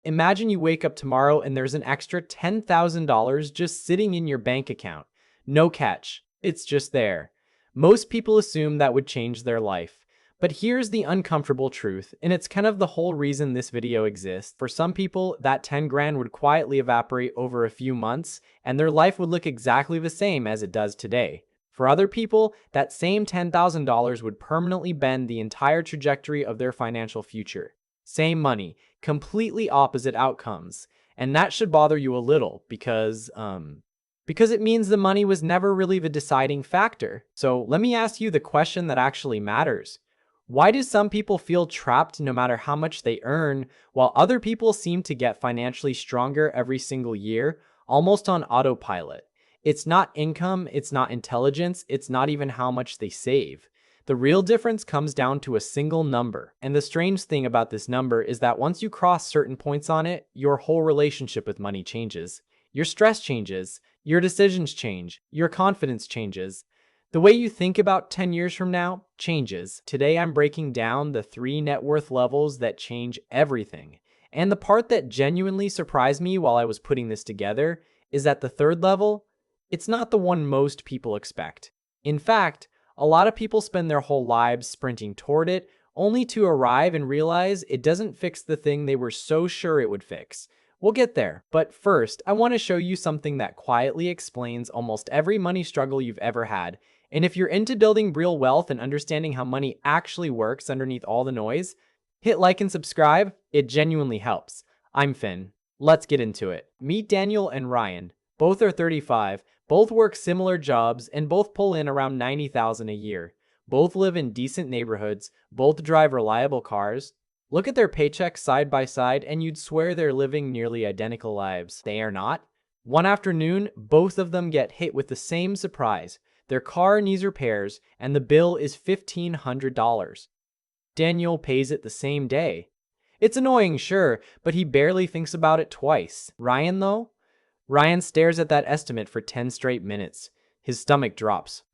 Imagine you wake up tomorrow and there's an extra $10,000 just sitting in your bank account. No catch. It's just there. Most people assume that would change their life. But here's the uncomfortable truth, and it's kind of the whole reason this video exists. For some people, that 10 grand would quietly evaporate over a few months, and their life would look exactly the same as it does today. For other people, that same $10,000 would permanently bend the entire trajectory of their financial future. Same money, completely opposite outcomes. And that should bother you a little because it means the money was never really the deciding factor. So let me ask you the question that actually matters. Why do some people feel trapped no matter how much they earn, while other people seem to get financially stronger every single year, almost on autopilot? It's not income, it's not intelligence, it's not even how much they save. The real difference comes down to a single number. And the strange thing about this number is that once you cross certain points on it, your whole relationship with money changes. Your stress changes, your decisions change, your confidence changes. The way you think about 10 years from now changes. Today I'm breaking down the 3 net worth levels that change everything. And the part that genuinely surprised me while I was putting this together is that the third level, it's not the one most people expect. In fact, a lot of people spend their whole lives sprinting toward it, only to arrive and realize it doesn't fix the thing they were so sure it would fix. We'll get there, but first, I want to show you something that quietly explains almost every money struggle you've ever had. And if you're into building real wealth and understanding how money actually works underneath all the noise, hit like and subscribe. It genuinely helps. I'm Finn. Let's get into it. Meet Daniel and Ryan. Both are 35, both work similar jobs, and both pull in around $90,000 a year. Both live in decent neighborhoods, both drive reliable cars. Look at their paychecks side by side and you'd swear they're living nearly identical lives. They are not. One afternoon, both of them get hit with the same surprise. Their car needs repairs and the bill is $1,500. Daniel pays it the same day. It's annoying, sure, but he barely thinks about it twice. Ryan, though? Ryan stares at that estimate for 10 straight minutes. His stomach drops.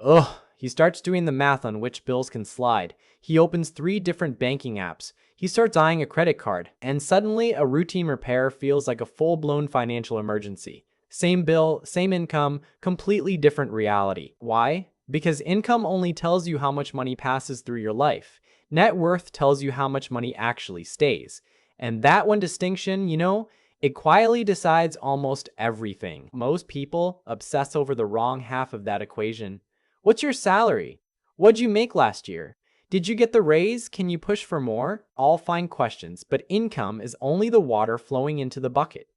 Ugh. He starts doing the math on which bills can slide. He opens 3 different banking apps. He starts eyeing a credit card, and suddenly a routine repair feels like a full-blown financial emergency. Same bill, same income, completely different reality. Why? Because income only tells you how much money passes through your life. Net worth tells you how much money actually stays. And that one distinction, it quietly decides almost everything. Most people obsess over the wrong half of that equation. What's your salary? What'd you make last year? Did you get the raise? Can you push for more? All fine questions, but income is only the water flowing into the bucket.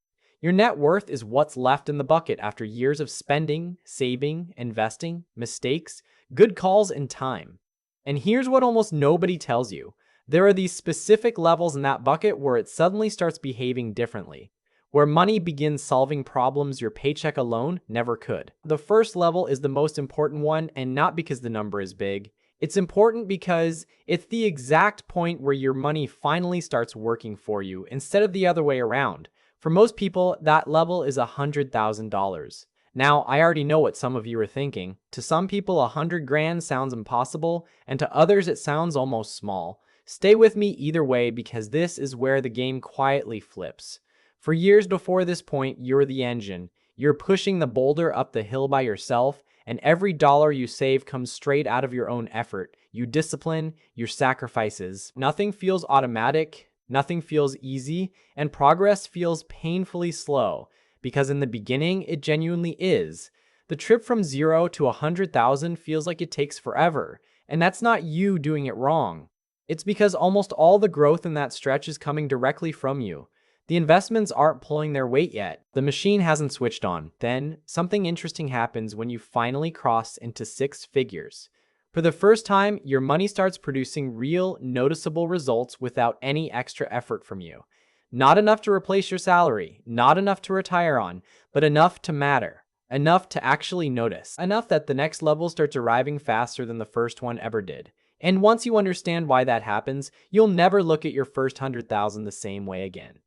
Your net worth is what's left in the bucket after years of spending, saving, investing, mistakes, good calls, and time. And here's what almost nobody tells you. There are these specific levels in that bucket where it suddenly starts behaving differently, where money begins solving problems your paycheck alone never could. The first level is the most important one, and not because the number is big. It's important because it's the exact point where your money finally starts working for you instead of the other way around. For most people, that level is $100,000. Now, I already know what some of you are thinking. To some people, 100 grand sounds impossible, and to others it sounds almost small. Stay with me either way because this is where the game quietly flips. For years before this point, you're the engine. You're pushing the boulder up the hill by yourself, and every dollar you save comes straight out of your own effort, your discipline, your sacrifices. Nothing feels automatic, nothing feels easy, and progress feels painfully slow, because in the beginning, it genuinely is. The trip from 0 to 100,000 feels like it takes forever, and that's not you doing it wrong. It's because almost all the growth in that stretch is coming directly from you. The investments aren't pulling their weight yet. The machine hasn't switched on. Then, something interesting happens when you finally cross into 6 figures. For the first time, your money starts producing real, noticeable results without any extra effort from you. Not enough to replace your salary, not enough to retire on, but enough to matter. Enough to actually notice. Enough that the next level starts arriving faster than the first one ever did. And once you understand why that happens, you'll never look at your first 100,000 the same way again.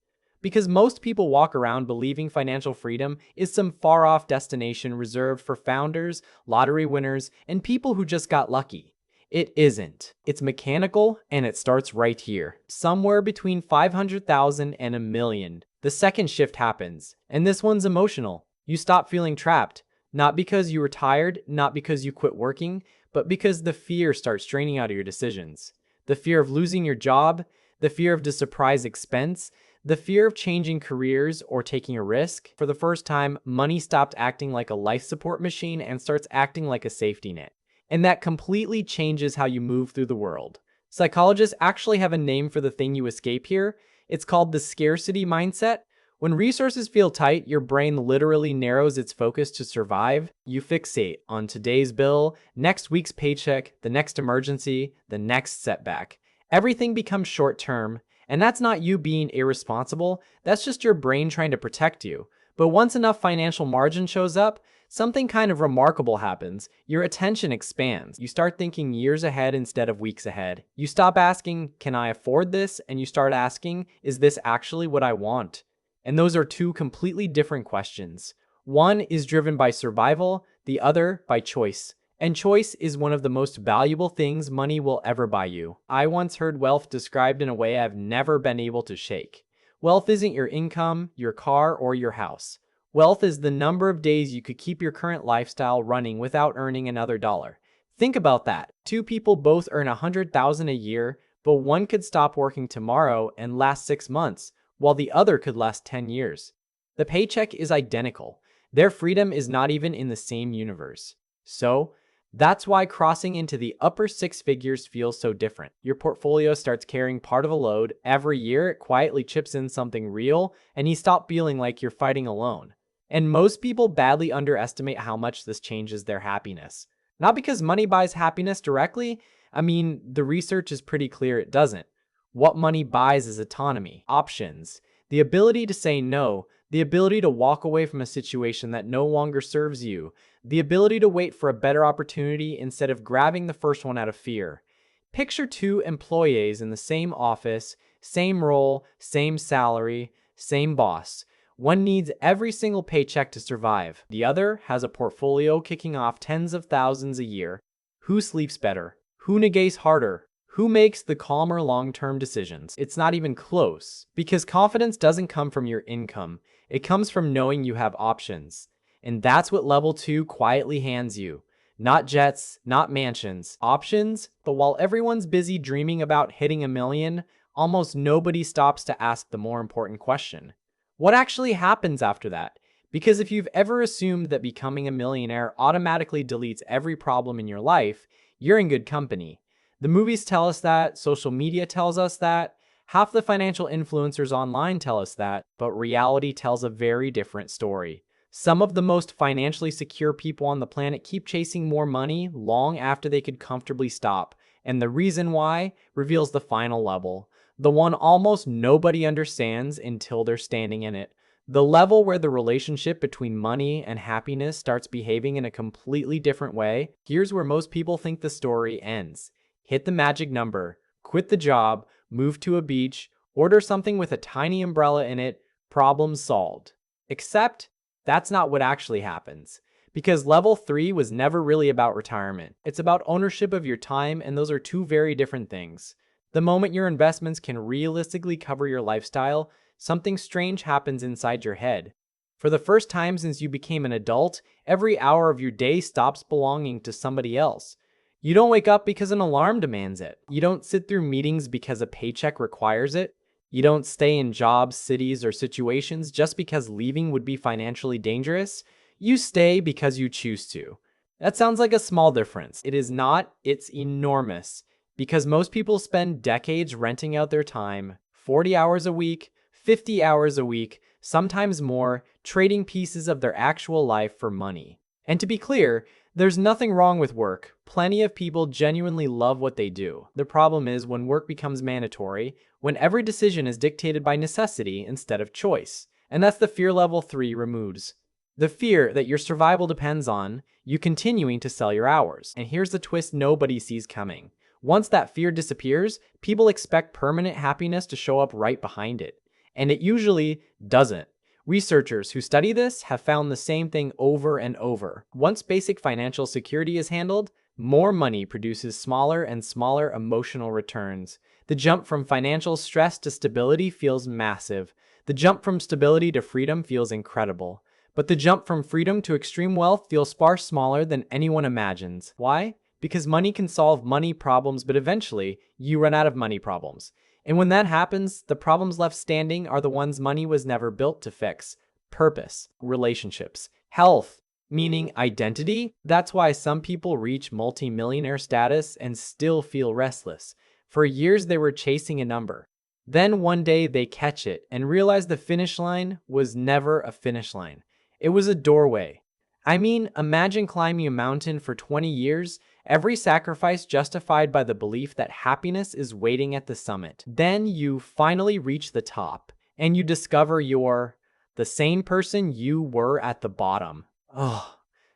Because most people walk around believing financial freedom is some far-off destination reserved for founders, lottery winners, and people who just got lucky. It isn't. It's mechanical, and it starts right here, somewhere between 500,000 and a million. The second shift happens, and this one's emotional. You stop feeling trapped, not because you were tired, not because you quit working, but because the fear starts draining out of your decisions. The fear of losing your job, the fear of the surprise expense, the fear of changing careers or taking a risk. For the first time, money stopped acting like a life support machine and starts acting like a safety net. And that completely changes how you move through the world. Psychologists actually have a name for the thing you escape here. It's called the scarcity mindset. When resources feel tight, your brain literally narrows its focus to survive. You fixate on today's bill, next week's paycheck, the next emergency, the next setback. Everything becomes short term, and that's not you being irresponsible, that's just your brain trying to protect you. But once enough financial margin shows up, something kind of remarkable happens. Your attention expands. You start thinking years ahead instead of weeks ahead. You stop asking, can I afford this? And you start asking, is this actually what I want? And those are two completely different questions. One is driven by survival, the other by choice. And choice is one of the most valuable things money will ever buy you. I once heard wealth described in a way I've never been able to shake. Wealth isn't your income, your car, or your house. Wealth is the number of days you could keep your current lifestyle running without earning another dollar. Think about that. Two people both earn $100,000 a year, but one could stop working tomorrow and last 6 months, while the other could last 10 years. The paycheck is identical. Their freedom is not even in the same universe. So, that's why crossing into the upper six figures feels so different. Your portfolio starts carrying part of a load. Every year, it quietly chips in something real, and you stop feeling like you're fighting alone. And most people badly underestimate how much this changes their happiness. Not because money buys happiness directly. The research is pretty clear it doesn't. What money buys is autonomy, options, the ability to say no, the ability to walk away from a situation that no longer serves you, the ability to wait for a better opportunity instead of grabbing the first one out of fear. Picture two employees in the same office, same role, same salary, same boss. One needs every single paycheck to survive. The other has a portfolio kicking off tens of thousands a year. Who sleeps better? Who negates harder? Who makes the calmer long-term decisions? It's not even close, because confidence doesn't come from your income. It comes from knowing you have options. And that's what level 2 quietly hands you. Not jets, not mansions, options. But while everyone's busy dreaming about hitting a million, almost nobody stops to ask the more important question. What actually happens after that? Because if you've ever assumed that becoming a millionaire automatically deletes every problem in your life, you're in good company. The movies tell us that, social media tells us that, half the financial influencers online tell us that, but reality tells a very different story. Some of the most financially secure people on the planet keep chasing more money long after they could comfortably stop, and the reason why reveals the final level, the one almost nobody understands until they're standing in it. The level where the relationship between money and happiness starts behaving in a completely different way. Here's where most people think the story ends. Hit the magic number, quit the job, move to a beach, order something with a tiny umbrella in it, problem solved. Except, that's not what actually happens. Because level 3 was never really about retirement. It's about ownership of your time, and those are two very different things. The moment your investments can realistically cover your lifestyle, something strange happens inside your head. For the first time since you became an adult, every hour of your day stops belonging to somebody else. You don't wake up because an alarm demands it. You don't sit through meetings because a paycheck requires it. You don't stay in jobs, cities, or situations just because leaving would be financially dangerous. You stay because you choose to. That sounds like a small difference. It is not, it's enormous. Because most people spend decades renting out their time, 40 hours a week, 50 hours a week, sometimes more, trading pieces of their actual life for money. And to be clear, there's nothing wrong with work. Plenty of people genuinely love what they do. The problem is when work becomes mandatory, when every decision is dictated by necessity instead of choice. And that's the fear level 3 removes. The fear that your survival depends on you continuing to sell your hours. And here's the twist nobody sees coming. Once that fear disappears, people expect permanent happiness to show up right behind it. And it usually doesn't. Researchers who study this have found the same thing over and over. Once basic financial security is handled, more money produces smaller and smaller emotional returns. The jump from financial stress to stability feels massive. The jump from stability to freedom feels incredible. But the jump from freedom to extreme wealth feels far smaller than anyone imagines. Why? Because money can solve money problems, but eventually, you run out of money problems. And when that happens, the problems left standing are the ones money was never built to fix. Purpose, relationships, health, meaning identity. That's why some people reach multi-millionaire status and still feel restless. For years, they were chasing a number. Then one day they catch it and realize the finish line was never a finish line. It was a doorway. I mean, imagine climbing a mountain for 20 years, every sacrifice justified by the belief that happiness is waiting at the summit. Then you finally reach the top, and you discover you're the same person you were at the bottom. Ugh.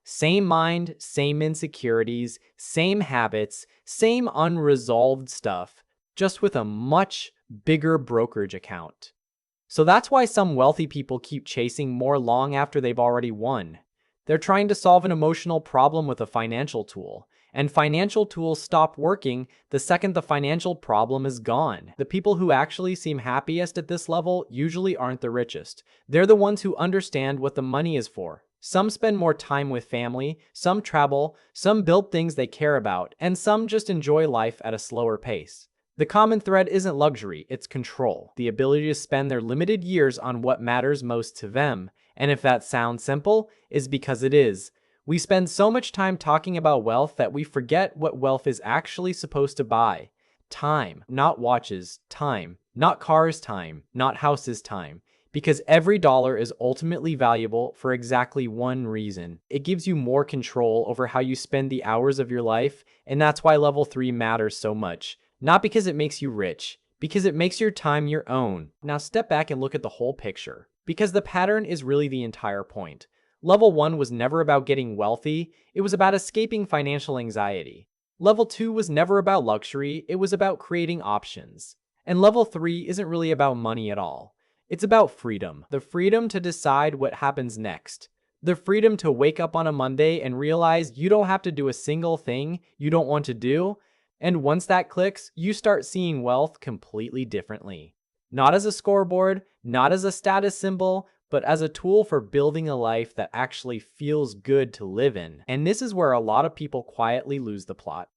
Same mind, same insecurities, same habits, same unresolved stuff, just with a much bigger brokerage account. So that's why some wealthy people keep chasing more long after they've already won. They're trying to solve an emotional problem with a financial tool, and financial tools stop working the second the financial problem is gone. The people who actually seem happiest at this level usually aren't the richest. They're the ones who understand what the money is for. Some spend more time with family, some travel, some build things they care about, and some just enjoy life at a slower pace. The common thread isn't luxury, it's control, the ability to spend their limited years on what matters most to them. And if that sounds simple, it's because it is. We spend so much time talking about wealth that we forget what wealth is actually supposed to buy. Time, not watches, time, not cars, time, not houses, time. Because every dollar is ultimately valuable for exactly one reason. It gives you more control over how you spend the hours of your life, and that's why level 3 matters so much. Not because it makes you rich, because it makes your time your own. Now step back and look at the whole picture, because the pattern is really the entire point. Level 1 was never about getting wealthy, it was about escaping financial anxiety. Level 2 was never about luxury, it was about creating options. And level 3 isn't really about money at all. It's about freedom. The freedom to decide what happens next. The freedom to wake up on a Monday and realize you don't have to do a single thing you don't want to do. And once that clicks, you start seeing wealth completely differently. Not as a scoreboard, not as a status symbol, but as a tool for building a life that actually feels good to live in. And this is where a lot of people quietly lose the plot.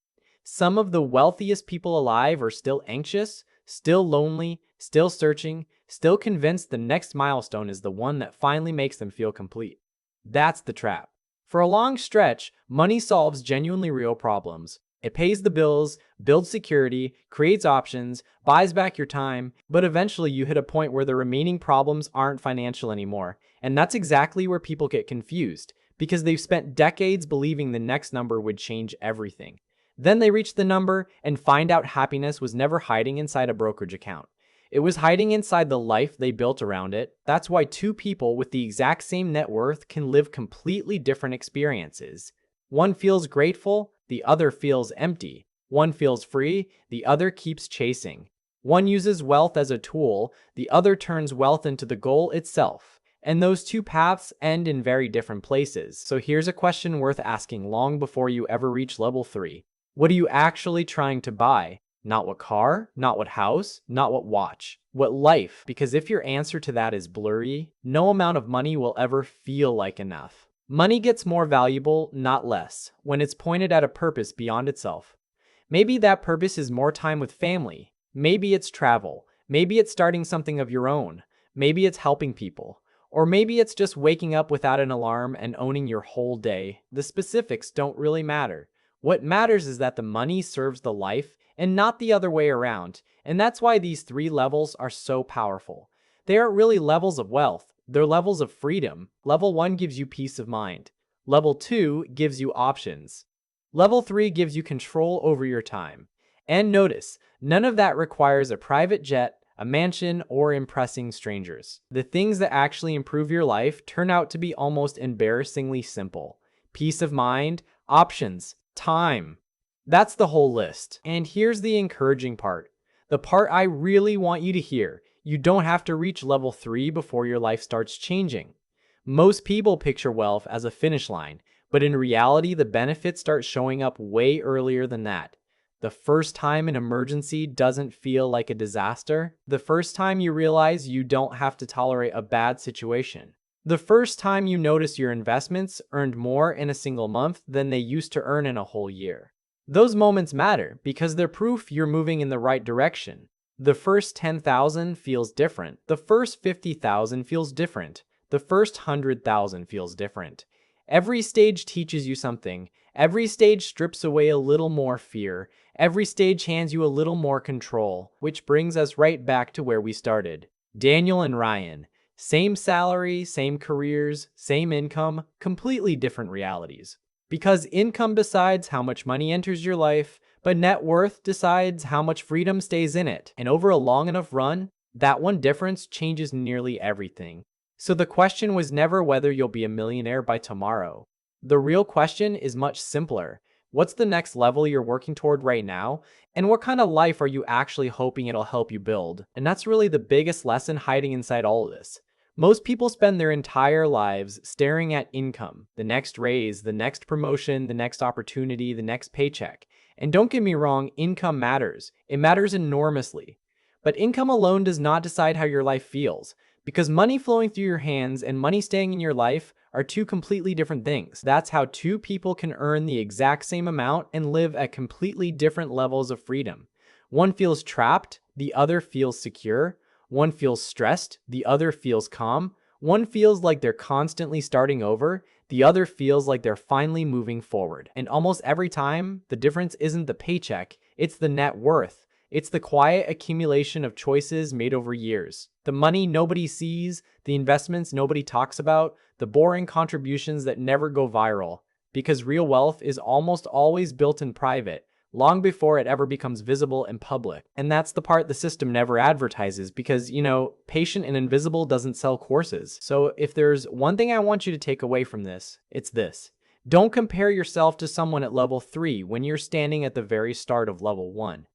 Some of the wealthiest people alive are still anxious, still lonely, still searching, still convinced the next milestone is the one that finally makes them feel complete. That's the trap. For a long stretch, money solves genuinely real problems. It pays the bills, builds security, creates options, buys back your time, but eventually you hit a point where the remaining problems aren't financial anymore. And that's exactly where people get confused, because they've spent decades believing the next number would change everything. Then they reach the number and find out happiness was never hiding inside a brokerage account. It was hiding inside the life they built around it. That's why two people with the exact same net worth can live completely different experiences. One feels grateful, the other feels empty. One feels free, the other keeps chasing. One uses wealth as a tool, the other turns wealth into the goal itself. And those two paths end in very different places. So here's a question worth asking long before you ever reach level 3. What are you actually trying to buy? Not what car, not what house, not what watch. What life? Because if your answer to that is blurry, no amount of money will ever feel like enough. Money gets more valuable, not less, when it's pointed at a purpose beyond itself. Maybe that purpose is more time with family. Maybe it's travel. Maybe it's starting something of your own. Maybe it's helping people. Or maybe it's just waking up without an alarm and owning your whole day. The specifics don't really matter. What matters is that the money serves the life and not the other way around. And that's why these 3 levels are so powerful. They aren't really levels of wealth. They're levels of freedom. Level 1 gives you peace of mind. Level 2 gives you options. Level 3 gives you control over your time. And notice, none of that requires a private jet, a mansion, or impressing strangers. The things that actually improve your life turn out to be almost embarrassingly simple. Peace of mind, options, time. That's the whole list. And here's the encouraging part. The part I really want you to hear. You don't have to reach level 3 before your life starts changing. Most people picture wealth as a finish line, But in reality, the benefits start showing up way earlier than that. The first time an emergency doesn't feel like a disaster. The first time you realize you don't have to tolerate a bad situation. The first time you notice your investments earned more in a single month than they used to earn in a whole year. Those moments matter because they're proof you're moving in the right direction. The first 10,000 feels different. The first 50,000 feels different. The first 100,000 feels different. Every stage teaches you something. Every stage strips away a little more fear. Every stage hands you a little more control, which brings us right back to where we started. Daniel and Ryan. Same salary, same careers, same income, completely different realities. Because income decides how much money enters your life, but net worth decides how much freedom stays in it. And over a long enough run, that one difference changes nearly everything. So the question was never whether you'll be a millionaire by tomorrow. The real question is much simpler. What's the next level you're working toward right now? And what kind of life are you actually hoping it'll help you build? And that's really the biggest lesson hiding inside all of this. Most people spend their entire lives staring at income, the next raise, the next promotion, the next opportunity, the next paycheck. And don't get me wrong, income matters. It matters enormously. But income alone does not decide how your life feels, because money flowing through your hands and money staying in your life are two completely different things. That's how two people can earn the exact same amount and live at completely different levels of freedom. One feels trapped, the other feels secure. One feels stressed, the other feels calm. One feels like they're constantly starting over, the other feels like they're finally moving forward. And almost every time, the difference isn't the paycheck, it's the net worth. It's the quiet accumulation of choices made over years. The money nobody sees, the investments nobody talks about, the boring contributions that never go viral. Because real wealth is almost always built in private, long before it ever becomes visible and public. And that's the part the system never advertises because, Patient and Invisible doesn't sell courses. So if there's one thing I want you to take away from this, it's this. Don't compare yourself to someone at level 3 when you're standing at the very start of level 1.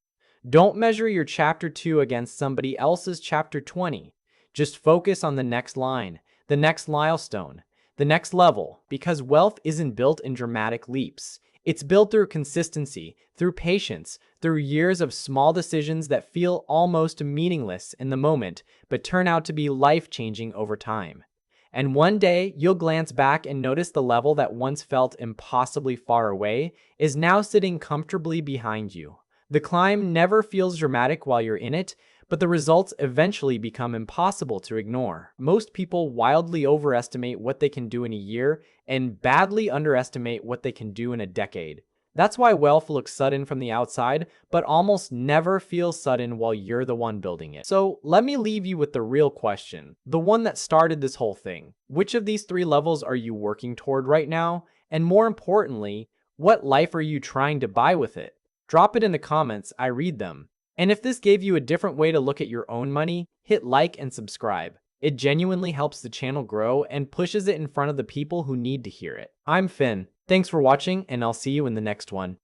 Don't measure your chapter 2 against somebody else's chapter 20. Just focus on the next line, the next milestone, the next level, because wealth isn't built in dramatic leaps. It's built through consistency, through patience, through years of small decisions that feel almost meaningless in the moment, but turn out to be life-changing over time. And one day, you'll glance back and notice the level that once felt impossibly far away is now sitting comfortably behind you. The climb never feels dramatic while you're in it, but the results eventually become impossible to ignore. Most people wildly overestimate what they can do in a year and badly underestimate what they can do in a decade. That's why wealth looks sudden from the outside, but almost never feels sudden while you're the one building it. So let me leave you with the real question, the one that started this whole thing. Which of these 3 levels are you working toward right now? And more importantly, what life are you trying to buy with it? Drop it in the comments, I read them. And if this gave you a different way to look at your own money, hit like and subscribe. It genuinely helps the channel grow and pushes it in front of the people who need to hear it. I'm Finn. Thanks for watching, and I'll see you in the next one.